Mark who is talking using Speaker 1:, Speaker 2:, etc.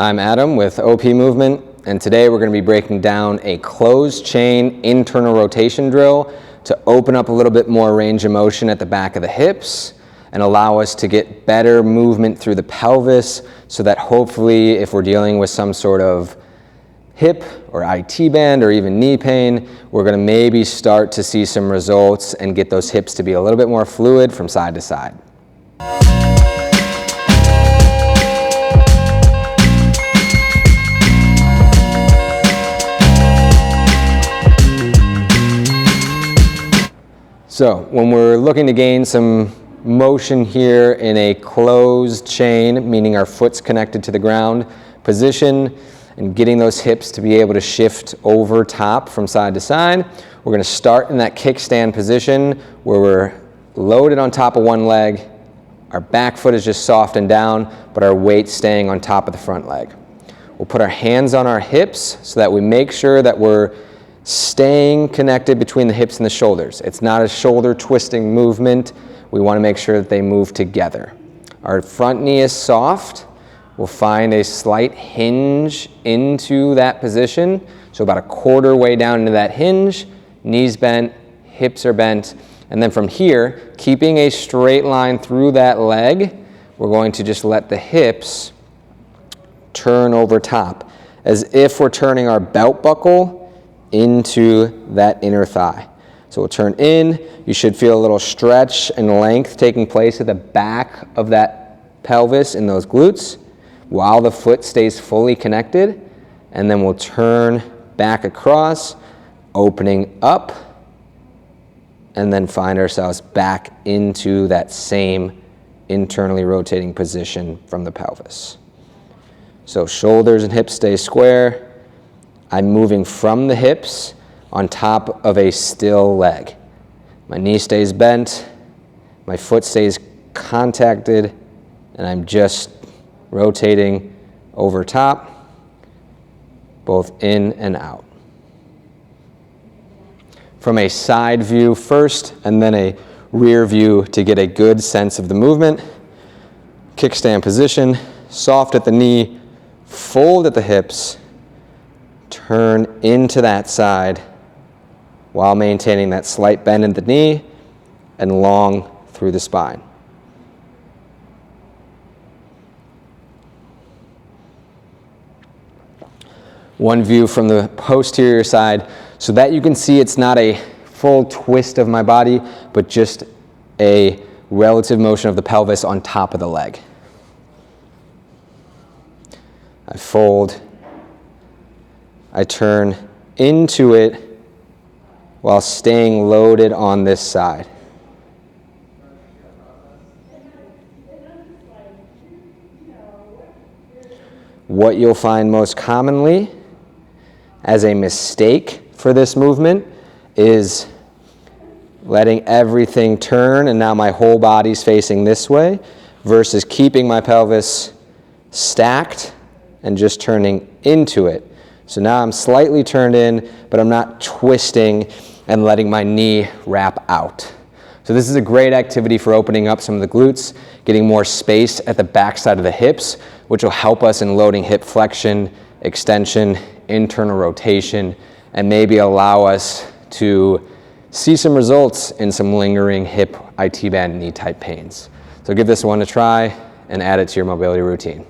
Speaker 1: I'm Adam with OP Movement, and today we're going to be breaking down a closed chain internal rotation drill to open up a little bit more range of motion at the back of the hips and allow us to get better movement through the pelvis so that hopefully if we're dealing with some sort of hip or IT band or even knee pain, we're going to maybe start to see some results and get those hips to be a little bit more fluid from side to side. So when we're looking to gain some motion here in a closed chain, meaning our foot's connected to the ground position, and getting those hips to be able to shift over top from side to side, we're going to start in that kickstand position where we're loaded on top of one leg, our back foot is just softened down, but our weight's staying on top of the front leg. We'll put our hands on our hips so that we make sure that we're staying connected between the hips and the shoulders. It's not a shoulder twisting movement. We want to make sure that they move together. Our front knee is soft. We'll find a slight hinge into that position. So about a quarter way down into that hinge, knees bent, hips are bent. And then from here, keeping a straight line through that leg, we're going to just let the hips turn over top as if we're turning our belt buckle into that inner thigh. So we'll turn in. You should feel a little stretch and length taking place at the back of that pelvis in those glutes while the foot stays fully connected. And then we'll turn back across, opening up, and then find ourselves back into that same internally rotating position from the pelvis. So shoulders and hips stay square. I'm moving from the hips on top of a still leg. My knee stays bent, my foot stays contacted, and I'm just rotating over top, both in and out. From a side view first, and then a rear view to get a good sense of the movement. Kickstand position, soft at the knee, fold at the hips, turn into that side while maintaining that slight bend in the knee and long through the spine. One view from the posterior side so that you can see it's not a full twist of my body, but just a relative motion of the pelvis on top of the leg. I fold, I turn into it while staying loaded on this side. What you'll find most commonly as a mistake for this movement is letting everything turn and now my whole body's facing this way versus keeping my pelvis stacked and just turning into it. So now I'm slightly turned in, but I'm not twisting and letting my knee wrap out. So this is a great activity for opening up some of the glutes, getting more space at the backside of the hips, which will help us in loading hip flexion, extension, internal rotation, and maybe allow us to see some results in some lingering hip, IT band, knee type pains. So give this one a try and add it to your mobility routine.